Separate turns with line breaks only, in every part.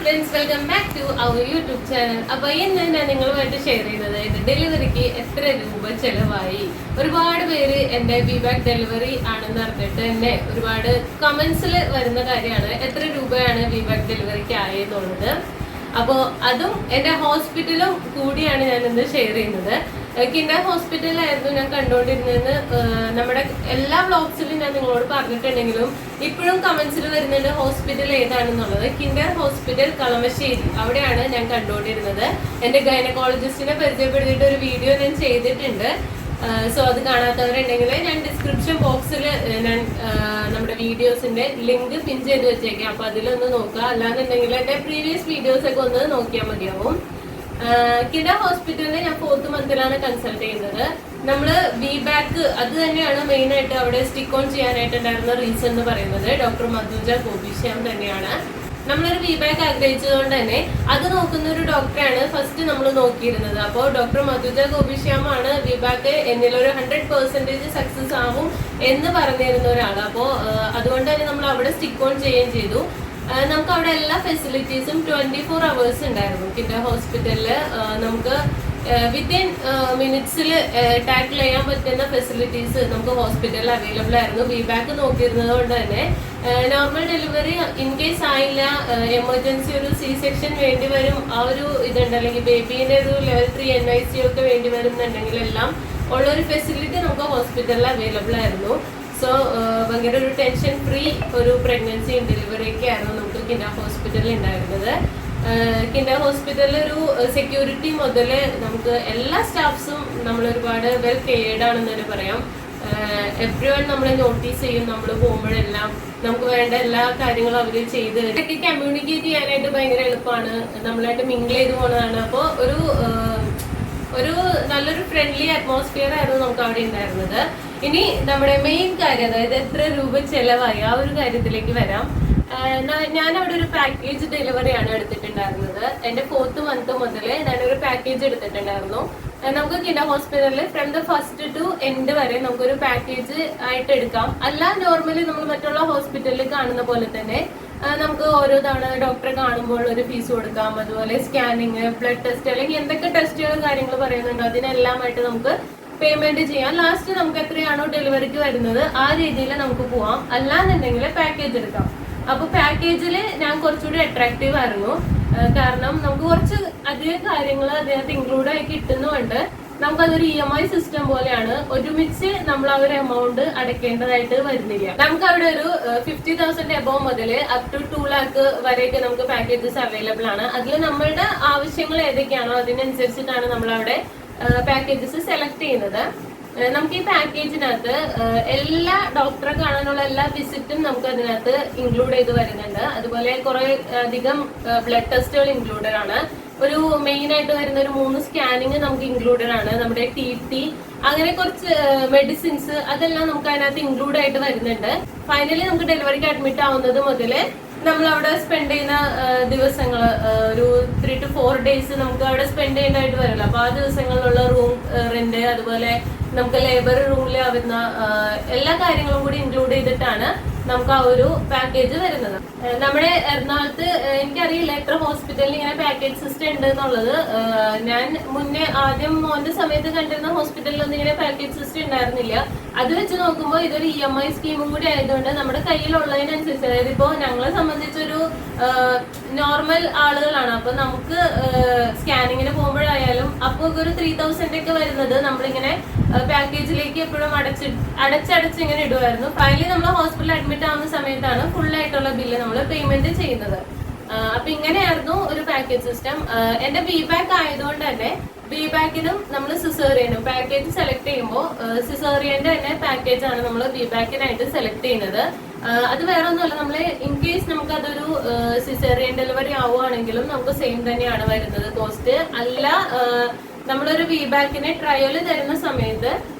Friends, welcome back to our YouTube channel. അപ്പോൾ ഇന്ന് ഞാൻ നിങ്ങളുമായിട്ട് ഷെയർ ചെയ്യുന്നത് ഡെലിവറിക്ക് എത്ര രൂപ ചെലവായി. ഒരുപാട് പേര് എൻ്റെ ഫീഡ്ബാക്ക് ഡെലിവറി ആണെന്ന് പറഞ്ഞിട്ട് തന്നെ ഒരുപാട് കമന്റ്സിൽ വരുന്ന കാര്യമാണ് എത്ര രൂപയാണ് ഫീഡ്ബാക്ക് ഡെലിവറിക്ക് ആയെന്നുള്ളത്. അപ്പോൾ അതും എൻ്റെ ഹോസ്പിറ്റലും കൂടിയാണ് ഞാൻ ഇന്ന് ഷെയർ ചെയ്യുന്നത്. കിൻഡർ ഹോസ്പിറ്റലിലായിരുന്നു ഞാൻ കണ്ടുകൊണ്ടിരുന്നതെന്ന് നമ്മുടെ എല്ലാ വ്ളോഗ്സിലും ഞാൻ നിങ്ങളോട് പറഞ്ഞിട്ടുണ്ടെങ്കിലും ഇപ്പോഴും കമന്റ്സിൽ വരുന്നുണ്ട് ഹോസ്പിറ്റൽ ഏതാണെന്നുള്ളത്. കിൻഡർ ഹോസ്പിറ്റൽ കളമശ്ശേരി, അവിടെയാണ് ഞാൻ കണ്ടുകൊണ്ടിരുന്നത്. എൻ്റെ ഗൈനക്കോളജിസ്റ്റിനെ പരിചയപ്പെടുത്തിയിട്ട് ഒരു വീഡിയോ ഞാൻ ചെയ്തിട്ടുണ്ട്. സോ അത് കാണാത്തവരുണ്ടെങ്കിൽ ഞാൻ ഡിസ്ക്രിപ്ഷൻ ബോക്സിൽ ഞാൻ നമ്മുടെ വീഡിയോസിന്റെ ലിങ്ക് പിൻ ചെയ്ത് വെച്ചേക്കാം. അപ്പൊ അതിലൊന്ന് നോക്കുക. അല്ലാന്നുണ്ടെങ്കിൽ എൻ്റെ പ്രീവിയസ് വീഡിയോസ് ഒക്കെ ഒന്ന് നോക്കിയാൽ മതിയാവും. കിൻഡർ ഹോസ്പിറ്റലിൽ ഞാൻ 4th മന്തിലാണ് കൺസൾട്ട് ചെയ്യുന്നത്. നമ്മള് ബാക്ക് അത് തന്നെയാണ് മെയിൻ ആയിട്ട് അവിടെ സ്റ്റിക്ക് ഓൺ ചെയ്യാനായിട്ടുണ്ടായിരുന്ന റീസൺ എന്ന് പറയുന്നത്. ഡോക്ടർ മധുജ ഗോപിശ്യാം തന്നെയാണ്. നമ്മളൊരു ബാക്ക് ആഗ്രഹിച്ചതുകൊണ്ട് തന്നെ അത് നോക്കുന്ന ഒരു ഡോക്ടറാണ് ഫസ്റ്റ് നമ്മൾ നോക്കിയിരുന്നത്. അപ്പോൾ ഡോക്ടർ മധുജ ഗോപിശ്യാമാണ് ബാക്ക് എന്നിലൊരു 100% സക്സസ് ആവും എന്ന് പറഞ്ഞിരുന്ന ഒരാൾ. അപ്പോൾ അതുകൊണ്ട് തന്നെ നമ്മൾ അവിടെ സ്റ്റിക്ക് ഓൺ ചെയ്യുകയും ചെയ്തു. നമുക്ക് അവിടെ എല്ലാ ഫെസിലിറ്റീസും 24 hours ഉണ്ടായിരുന്നു. കിൻഡർ ഹോസ്പിറ്റലിൽ നമുക്ക് വിത്തിൻ മിനിറ്റ്സിൽ ടാക്കിൾ ചെയ്യാൻ പറ്റുന്ന ഫെസിലിറ്റീസ് നമുക്ക് ഹോസ്പിറ്റലിൽ അവൈലബിൾ ആയിരുന്നു. ബാക്ക് നോക്കിയിരുന്നത് കൊണ്ട് തന്നെ നോർമൽ ഡെലിവറി ഇൻ കേസ് ആയില്ല, എമർജൻസി ഒരു C-സെക്ഷൻ വേണ്ടി വരും, ആ ഒരു ഇതുണ്ട്, അല്ലെങ്കിൽ ബേബീൻ്റെ ഒരു level 3 NICU ഒക്കെ വേണ്ടി വരും എന്നുണ്ടെങ്കിൽ എല്ലാം ഉള്ളൊരു ഫെസിലിറ്റി നമുക്ക് ഹോസ്പിറ്റലിൽ അവൈലബിൾ ആയിരുന്നു. സോ ഭയങ്കര ഒരു ടെൻഷൻ ഫ്രീ ഒരു പ്രഗ്നൻസിയും ഡെലിവറിയൊക്കെ ആയിരുന്നു നമുക്ക് കിൻഡർ ഹോസ്പിറ്റലിൽ ഉണ്ടായിരുന്നത്. കിൻഡർ ഹോസ്പിറ്റലിൽ ഒരു സെക്യൂരിറ്റി മുതൽ നമുക്ക് എല്ലാ സ്റ്റാഫ്സും നമ്മൾ ഒരുപാട് വെൽ കെയർഡ് ആണെന്ന് തന്നെ പറയാം. എവ്രി വൺ നമ്മളെ നോട്ടീസ് ചെയ്യും. നമ്മൾ പോകുമ്പോഴെല്ലാം നമുക്ക് വേണ്ട എല്ലാ കാര്യങ്ങളും അവർ ചെയ്ത് ഇതൊക്കെ കമ്മ്യൂണിക്കേറ്റ് ചെയ്യാനായിട്ട് ഭയങ്കര എളുപ്പമാണ്. നമ്മളായിട്ട് മിങ്കിൾ ചെയ്ത് പോകുന്നതാണ്. അപ്പോൾ ഒരു നല്ലൊരു ഫ്രണ്ട്ലി അറ്റ്മോസ്ഫിയർ ആയിരുന്നു നമുക്ക് അവിടെ ഉണ്ടായിരുന്നത്. ഇനി നമ്മുടെ മെയിൻ കാര്യം, അതായത് എത്ര രൂപ ചെലവായി, ആ ഒരു കാര്യത്തിലേക്ക് വരാം. ഞാൻ അവിടെ ഒരു പാക്കേജ് ഡെലിവറിയാണ് എടുത്തിട്ടുണ്ടായിരുന്നത്. എൻ്റെ 4th മന്ത് മുതൽ ഞാനൊരു പാക്കേജ് എടുത്തിട്ടുണ്ടായിരുന്നു. നമുക്ക് കിൻഡർ ഹോസ്പിറ്റലിൽ from the first to end വരെ നമുക്കൊരു പാക്കേജ് ആയിട്ട് എടുക്കാം. അല്ല നോർമലി നമ്മൾ മറ്റുള്ള ഹോസ്പിറ്റലിൽ കാണുന്ന പോലെ തന്നെ നമുക്ക് ഓരോ തവണ ഡോക്ടറെ കാണുമ്പോൾ ഒരു ഫീസ് കൊടുക്കാം. അതുപോലെ സ്കാനിങ്, ബ്ലഡ് ടെസ്റ്റ്, അല്ലെങ്കിൽ എന്തൊക്കെ ടെസ്റ്റുകൾ കാര്യങ്ങൾ പറയുന്നുണ്ടോ അതിനെല്ലാമായിട്ട് നമുക്ക് പേയ്മെന്റ് ചെയ്യാം. ലാസ്റ്റ് നമുക്ക് എത്രയാണോ ഡെലിവറിക്ക് വരുന്നത് ആ രീതിയിൽ നമുക്ക് പോവാം. അല്ലാന്നുണ്ടെങ്കിൽ പാക്കേജ് എടുക്കാം. അപ്പൊ പാക്കേജിൽ ഞാൻ കുറച്ചുകൂടി അട്രാക്റ്റീവ് ആയിരുന്നു. കാരണം നമുക്ക് കുറച്ച് അധികം കാര്യങ്ങൾ അതിനകത്ത് ഇൻക്ലൂഡ് ആയി കിട്ടുന്നുണ്ട്. നമുക്കതൊരു EMI സിസ്റ്റം പോലെയാണ്. ഒരുമിച്ച് നമ്മൾ ആ ഒരു എമൗണ്ട് അടയ്ക്കേണ്ടതായിട്ട് വരുന്നില്ല. നമുക്ക് അവിടെ ഒരു 50,000 എബോവ് മുതൽ അപ് ടു 2 lakh വരെയൊക്കെ നമുക്ക് പാക്കേജസ് അവൈലബിൾ ആണ്. അതിൽ നമ്മളുടെ ആവശ്യങ്ങൾ ഏതൊക്കെയാണോ അതിനനുസരിച്ചിട്ടാണ് നമ്മളവിടെ പാക്കേജസ് സെലക്ട് ചെയ്യുന്നത്. നമുക്ക് ഈ പാക്കേജിനകത്ത് എല്ലാ ഡോക്ടറെ കാണാനുള്ള എല്ലാ വിസിറ്റും നമുക്ക് അതിനകത്ത് ഇൻക്ലൂഡ് ചെയ്ത് വരുന്നുണ്ട്. അതുപോലെ കുറെ അധികം ബ്ലഡ് ടെസ്റ്റുകൾ ഇൻക്ലൂഡഡ് ആണ്. ഒരു മെയിൻ ആയിട്ട് വരുന്ന ഒരു 3 സ്കാനിങ് നമുക്ക് ഇൻക്ലൂഡഡ് ആണ്. നമ്മുടെ TT, അങ്ങനെ കുറച്ച് മെഡിസിൻസ്, അതെല്ലാം നമുക്ക് അതിനകത്ത് ഇൻക്ലൂഡ് ആയിട്ട് വരുന്നുണ്ട്. ഫൈനലി നമുക്ക് ഡെലിവറിക്ക് അഡ്മിറ്റ് ആവുന്നത് മുതൽ നമ്മൾ അവിടെ സ്പെൻഡ് ചെയ്യുന്ന ദിവസങ്ങൾ ഒരു 3 to 4 days നമുക്ക് അവിടെ സ്പെൻഡ് ചെയ്യേണ്ടതായിട്ട് വരുമല്ലോ. അപ്പൊ ആ ദിവസങ്ങളിലുള്ള റൂം റെന്റ്, അതുപോലെ നമുക്ക് ലേബർ റൂമിൽ ആവുന്ന എല്ലാ കാര്യങ്ങളും കൂടി ഇൻക്ലൂഡ് ചെയ്തിട്ടാണ് നമുക്ക് ആ ഒരു പാക്കേജ് വരുന്നത്. നമ്മുടെ എറണാകുളത്ത് എനിക്കറിയില്ല എത്ര ഹോസ്പിറ്റലിൽ ഇങ്ങനെ പാക്കേജ് സിസ്റ്റം ഉണ്ട് എന്നുള്ളത്. ഞാൻ മുന്നേ ആദ്യം മോന്റെ സമയത്ത് കണ്ടിരുന്ന ഹോസ്പിറ്റലിലൊന്നും ഇങ്ങനെ പാക്കേജ് സിസ്റ്റം ഉണ്ടായിരുന്നില്ല. അത് വെച്ച് നോക്കുമ്പോൾ ഇതൊരു EMI സ്കീമും കൂടി ആയതുകൊണ്ട് നമ്മുടെ കയ്യിലുള്ളതിനനുസരിച്ച്, അതായത് ഇപ്പോൾ ഞങ്ങളെ സംബന്ധിച്ചൊരു നോർമൽ ആളുകളാണ്. അപ്പൊ നമുക്ക് സ്കാനിങ്ങിന് പോകുമ്പോഴായാലും അപ്പോൾ ഒരു 3,000 ഒക്കെ വരുന്നത് നമ്മളിങ്ങനെ പാക്കേജിലേക്ക് എപ്പോഴും അടച്ചടച്ച് ഇങ്ങനെ ഇടുമായിരുന്നു. ഫൈനലി നമ്മൾ ഹോസ്പിറ്റലിൽ അഡ്മിറ്റ് ആവുന്ന സമയത്താണ് ഫുൾ ആയിട്ടുള്ള ബില്ല് നമ്മൾ പേയ്മെന്റ് ചെയ്യുന്നത്. അപ്പൊ ഇങ്ങനെയായിരുന്നു ഒരു പാക്കേജ് സിസ്റ്റം. എന്റെ ബാക്ക് ആയതുകൊണ്ട് തന്നെ ബാക്കിനും നമ്മൾ സിസേറിയനും പാക്കേജ് സെലക്ട് ചെയ്യുമ്പോൾ സിസേറിയന്റെ തന്നെ പാക്കേജ് ആണ് നമ്മൾ ബാക്കിനായിട്ട് സെലക്ട് ചെയ്യുന്നത്. അത് വേറെ ഒന്നുമല്ല, നമ്മൾ ഇൻ കേസ് നമുക്ക് അതൊരു സിസേറിയൻ ഡെലിവറി ആവുകയാണെങ്കിലും നമുക്ക് സെയിം തന്നെയാണ് വരുന്നത് കോസ്റ്റ്. അല്ല, നമ്മളൊരു ബാക്കിനെ ട്രയൽ തരുന്ന സമയത്ത്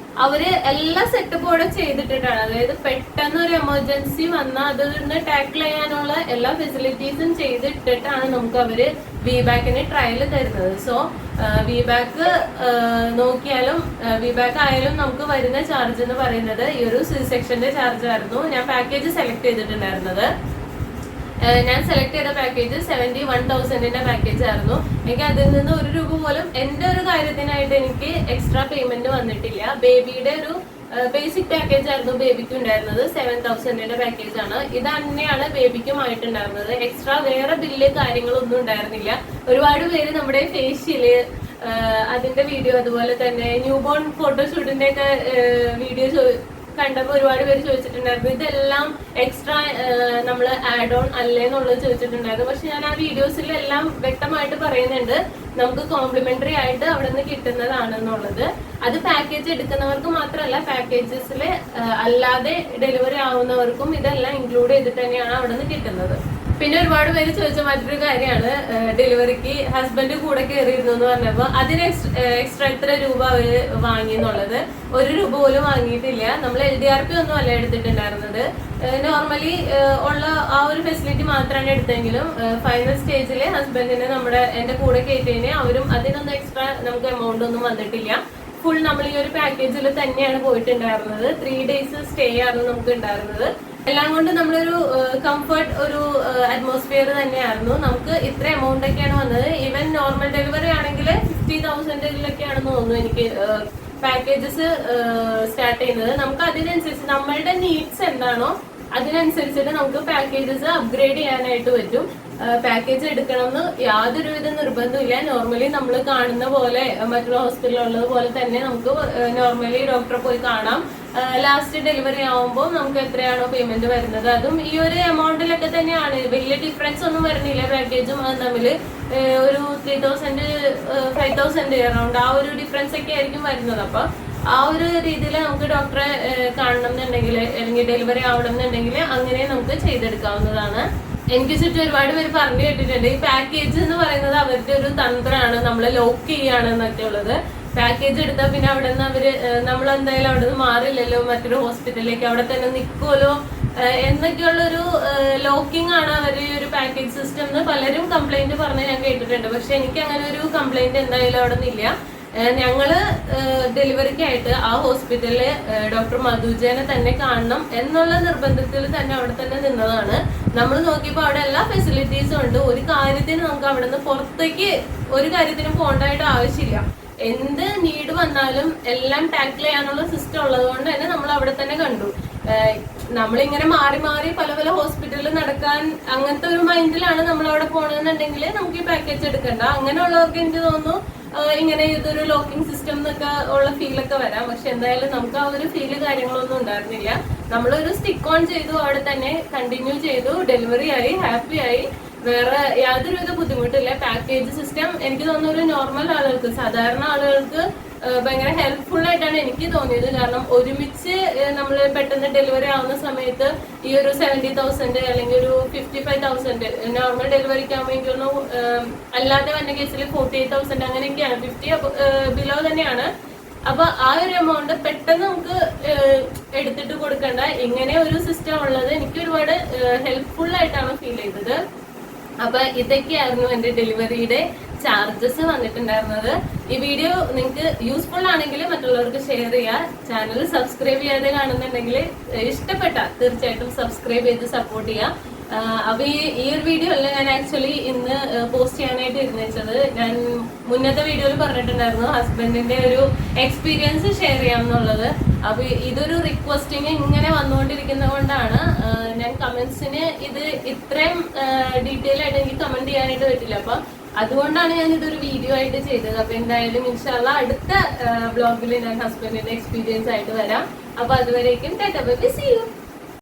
അവര് എല്ലാ സെറ്റപ്പോടെ ചെയ്തിട്ടിട്ടാണ്. അതായത് പെട്ടെന്ന് ഒരു എമർജൻസി വന്നാൽ അതിന് ടാക്കിൾ ചെയ്യാനുള്ള എല്ലാ ഫെസിലിറ്റീസും ചെയ്തിട്ടിട്ടാണ് നമുക്ക് അവര് ബാക്കിന് ട്രയൽ തരുന്നത്. സോ ബാക്ക് നോക്കിയാലും ബാക്ക് ആയാലും നമുക്ക് വരുന്ന ചാർജ് എന്ന് പറയുന്നത് ഈ ഒരു C-സെക്ഷന്റെ ചാർജ് ആയിരുന്നു ഞാൻ പാക്കേജ് സെലക്ട് ചെയ്തിട്ടുണ്ടായിരുന്നത്. ഞാൻ സെലക്ട് ചെയ്ത പാക്കേജ് 71,000ന്റെ പാക്കേജ് ആയിരുന്നു. എനിക്ക് അതിൽ നിന്ന് ഒരു രൂപ പോലും എന്റെ ഒരു കാര്യത്തിനായിട്ട് എനിക്ക് എക്സ്ട്രാ പേയ്മെന്റ് വന്നിട്ടില്ല. ബേബിയുടെ ഒരു ബേസിക് പാക്കേജ് ആയിരുന്നു ബേബിക്ക് ഉണ്ടായിരുന്നത്. 7,000ന്റെ പാക്കേജ് ആണ്. ഇത് തന്നെയാണ് ബേബിക്കും ആയിട്ടുണ്ടായിരുന്നത്. എക്സ്ട്രാ വേറെ ബില്ല് കാര്യങ്ങളൊന്നും ഉണ്ടായിരുന്നില്ല. ഒരുപാട് പേര് നമ്മുടെ ഫേഷ്യല് അതിന്റെ വീഡിയോ, അതുപോലെ തന്നെ ന്യൂ ബോൺ ഫോട്ടോഷൂട്ടിന്റെ ഒക്കെ വീഡിയോ കണ്ടപ്പോൾ ഒരുപാട് പേര് ചോദിച്ചിട്ടുണ്ടായിരുന്നു ഇതെല്ലാം എക്സ്ട്രാ നമ്മൾ ആഡ് ഓൺ അല്ലേ എന്നുള്ളത് ചോദിച്ചിട്ടുണ്ടായിരുന്നു. പക്ഷെ ഞാൻ ആ വീഡിയോസിലെല്ലാം വ്യക്തമായിട്ട് പറയുന്നുണ്ട് നമുക്ക് കോംപ്ലിമെന്ററി ആയിട്ട് അവിടെ നിന്ന് കിട്ടുന്നതാണെന്നുള്ളത്. അത് പാക്കേജ് എടുക്കുന്നവർക്ക് മാത്രമല്ല, പാക്കേജസിൽ അല്ലാതെ ഡെലിവറി ആവുന്നവർക്കും ഇതെല്ലാം ഇൻക്ലൂഡ് ചെയ്തിട്ട് തന്നെയാണ് അവിടെ നിന്ന് കിട്ടുന്നത്. പിന്നെ ഒരുപാട് പേര് ചോദിച്ച മറ്റൊരു കാര്യമാണ് ഡെലിവറിക്ക് ഹസ്ബൻഡ് കൂടെ കയറിയിരുന്നു എന്ന് പറഞ്ഞപ്പോൾ അതിന് എക്സ്ട്രാ എത്ര രൂപ അവര് വാങ്ങി എന്നുള്ളത്. 1 രൂപ പോലും വാങ്ങിയിട്ടില്ല. നമ്മൾ LDRP ഒന്നും അല്ല എടുത്തിട്ടുണ്ടായിരുന്നത്. നോർമലി ഉള്ള ആ ഒരു ഫെസിലിറ്റി മാത്രമാണ് എടുത്തെങ്കിലും ഫൈനൽ സ്റ്റേജിൽ ഹസ്ബൻഡിന് എന്റെ കൂടെ കയറ്റിയതിന് അവരും അതിനൊന്നും എക്സ്ട്രാ നമുക്ക് എമൗണ്ട് ഒന്നും വന്നിട്ടില്ല. ഫുൾ നമ്മൾ ഈ ഒരു പാക്കേജിൽ തന്നെയാണ് പോയിട്ടുണ്ടായിരുന്നത്. 3 days സ്റ്റേ ആണ് നമുക്ക് ഉണ്ടായിരുന്നത്. എല്ലാം കൊണ്ട് നമ്മളൊരു കംഫർട്ട് ഒരു അറ്റ്മോസ്ഫിയർ തന്നെയായിരുന്നു. നമുക്ക് ഇത്ര എമൗണ്ട് ഒക്കെയാണ് വന്നത്. ഈവൻ നോർമൽ ഡെലിവറി ആണെങ്കിൽ 50,000-ലൊക്കെയാണെന്ന് തോന്നുന്നു എനിക്ക് പാക്കേജസ് സ്റ്റാർട്ട് ചെയ്യുന്നത്. നമുക്ക് അതിനനുസരിച്ച് നമ്മളുടെ നീഡ്സ് എന്താണോ അതിനനുസരിച്ചിട്ട് നമുക്ക് പാക്കേജസ് അപ്ഗ്രേഡ് ചെയ്യാനായിട്ട് പറ്റും. പാക്കേജ് എടുക്കണമെന്ന് യാതൊരുവിധ നിർബന്ധമില്ല. നോർമലി നമ്മൾ കാണുന്ന പോലെ മറ്റുള്ള ഹോസ്പിറ്റലിൽ ഉള്ളത് പോലെ തന്നെ നമുക്ക് നോർമലി ഡോക്ടറെ പോയി കാണാം. ലാസ്റ്റ് ഡെലിവറി ആവുമ്പോൾ നമുക്ക് എത്രയാണോ പേയ്മെന്റ് വരുന്നത് അതും ഈ ഒരു എമൗണ്ടിലൊക്കെ തന്നെയാണ്. വലിയ ഡിഫറൻസ് ഒന്നും വരുന്നില്ല പാക്കേജും തമ്മിൽ. ഒരു 3,000 5,000 അറൗണ്ട് ആ ഒരു ഡിഫറൻസ് ഒക്കെ ആയിരിക്കും വരുന്നത്. അപ്പൊ ആ ഒരു രീതിയിൽ നമുക്ക് ഡോക്ടറെ കാണണം എന്നുണ്ടെങ്കിൽ അല്ലെങ്കിൽ ഡെലിവറി ആവണം എന്നുണ്ടെങ്കിൽ അങ്ങനെ നമുക്ക് ചെയ്തെടുക്കാവുന്നതാണ്. എനിക്ക് ചുറ്റും ഒരുപാട് പേര് പറഞ്ഞു കേട്ടിട്ടുണ്ട് ഈ പാക്കേജ് എന്ന് പറയുന്നത് അവരുടെ ഒരു തന്ത്രമാണ്, നമ്മളെ ലോക്ക് ചെയ്യാണെന്നൊക്കെ ഉള്ളത്. പാക്കേജ് എടുത്താൽ പിന്നെ അവിടെ നിന്ന് നമ്മൾ എന്തായാലും അവിടെ നിന്ന് മാറില്ലല്ലോ മറ്റൊരു ഹോസ്പിറ്റലിലേക്ക്, അവിടെ തന്നെ നിൽക്കുമല്ലോ എന്നൊക്കെയുള്ളൊരു ലോക്കിംഗ് ആണ് അവർ ഈ ഒരു പാക്കേജ് സിസ്റ്റം എന്ന് പലരും കംപ്ലൈന്റ് പറഞ്ഞ് ഞാൻ കേട്ടിട്ടുണ്ട്. പക്ഷെ എനിക്ക് അങ്ങനെ ഒരു കംപ്ലൈന്റ് എന്തായാലും അവിടെ നിന്നില്ല. ഞങ്ങള് ഡെലിവറിക്കായിട്ട് ആ ഹോസ്പിറ്റലില് ഡോക്ടർ മധുജനെ തന്നെ കാണണം എന്നുള്ള നിർബന്ധത്തിൽ തന്നെ അവിടെ തന്നെ നിന്നതാണ്. നമ്മൾ നോക്കിയപ്പോൾ അവിടെ എല്ലാ ഫെസിലിറ്റീസും ഉണ്ട്. ഒരു കാര്യത്തിന് നമുക്ക് അവിടെ നിന്ന് പുറത്തേക്ക് ഒരു കാര്യത്തിനും പോകേണ്ടതായിട്ട് ആവശ്യമില്ല. എന്ത് നീഡ് വന്നാലും എല്ലാം ടാക്കിൾ ചെയ്യാനുള്ള സിസ്റ്റം ഉള്ളത് കൊണ്ട് തന്നെ നമ്മൾ അവിടെ തന്നെ കണ്ടു. നമ്മളിങ്ങനെ മാറി മാറി പല പല ഹോസ്പിറ്റലിൽ നടക്കാൻ അങ്ങനത്തെ ഒരു മൈൻഡിലാണ് നമ്മൾ അവിടെ പോകണമെന്നുണ്ടെങ്കിൽ നമുക്ക് ഈ പാക്കേജ് എടുക്കണ്ട. അങ്ങനെയുള്ളവർക്ക് എനിക്ക് തോന്നുന്നു ഇങ്ങനെ ഇതൊരു ലോക്കിംഗ് സിസ്റ്റം എന്നൊക്കെ ഉള്ള ഫീലൊക്കെ വരാം. പക്ഷെ എന്തായാലും നമുക്ക് ആ ഒരു ഫീല് കാര്യങ്ങളൊന്നും ഉണ്ടായിരുന്നില്ല. നമ്മളൊരു സ്റ്റിക്ക് ഓൺ ചെയ്തു, അവിടെ തന്നെ കണ്ടിന്യൂ ചെയ്തു, ഡെലിവറി ആയി, ഹാപ്പി ആയി. വേറെ യാതൊരുവിധ ബുദ്ധിമുട്ടില്ല. പാക്കേജ് സിസ്റ്റം എനിക്ക് തോന്നുന്നു ഒരു നോർമൽ ആളുകൾക്ക്, സാധാരണ ആളുകൾക്ക് ഭയങ്കര ഹെൽപ്ഫുൾ ആയിട്ടാണ് എനിക്ക് തോന്നിയത്. കാരണം ഒരുമിച്ച് നമ്മൾ പെട്ടെന്ന് ഡെലിവറി ആവുന്ന സമയത്ത് ഈ ഒരു 70,000 അല്ലെങ്കിൽ ഒരു 55,000 നോർമൽ ഡെലിവറിക്ക് ആകുമ്പോൾ എനിക്കൊന്നു അല്ലാതെ വന്ന കേസിൽ 48,000 അങ്ങനെയൊക്കെയാണ്, 50 ബിലോ തന്നെയാണ്. അപ്പൊ ആ ഒരു എമൗണ്ട് പെട്ടെന്ന് നമുക്ക് എടുത്തിട്ട് കൊടുക്കേണ്ട ഇങ്ങനെ ഒരു സിസ്റ്റം ഉള്ളത് എനിക്ക് ഒരുപാട് ഹെൽപ്ഫുൾ ആയിട്ടാണ് ഫീൽ ചെയ്തത്. അപ്പൊ ഇതൊക്കെയായിരുന്നു എന്റെ ഡെലിവറിയുടെ ചാർജസ് വന്നിട്ടുണ്ടായിരുന്നത്. ഈ വീഡിയോ നിങ്ങൾക്ക് യൂസ്ഫുൾ ആണെങ്കിൽ മറ്റുള്ളവർക്ക് ഷെയർ ചെയ്യുക. ചാനൽ സബ്സ്ക്രൈബ് ചെയ്യാതെ കാണുന്നുണ്ടെങ്കിൽ ഇഷ്ടപ്പെട്ട തീർച്ചയായിട്ടും സബ്സ്ക്രൈബ് ചെയ്ത് സപ്പോർട്ട് ചെയ്യുക. അപ്പൊ ഈ ഒരു വീഡിയോ അല്ല ഞാൻ ആക്ച്വലി ഇന്ന് പോസ്റ്റ് ചെയ്യാനായിട്ട് ഇരുന്നത്. ഞാൻ മുന്നത്തെ വീഡിയോയിൽ പറഞ്ഞിട്ടുണ്ടായിരുന്നു ഹസ്ബൻഡിന്റെ ഒരു എക്സ്പീരിയൻസ് ഷെയർ ചെയ്യാം എന്നുള്ളത്. അപ്പൊ ഇതൊരു റിക്വസ്റ്റിങ് ഇങ്ങനെ വന്നുകൊണ്ടിരിക്കുന്നത് കൊണ്ടാണ് ഞാൻ കമന്റ്സിന് ഇത് ഇത്രയും ഡീറ്റെയിൽ ആയിട്ട് എനിക്ക് കമന്റ് ചെയ്യാനായിട്ട് പറ്റില്ല. അപ്പൊ അതുകൊണ്ടാണ് ഞാൻ ഇതൊരു വീഡിയോ ആയിട്ട് ചെയ്തത്. അപ്പൊ എന്തായാലും ഇൻഷാല്ലാ അടുത്ത വ്ലോഗിൽ ഞാൻ ഹസ്ബൻഡിന്റെ എക്സ്പീരിയൻസ് ആയിട്ട് വരാം. അപ്പൊ അതുവരേക്കും tata bye bye, see U.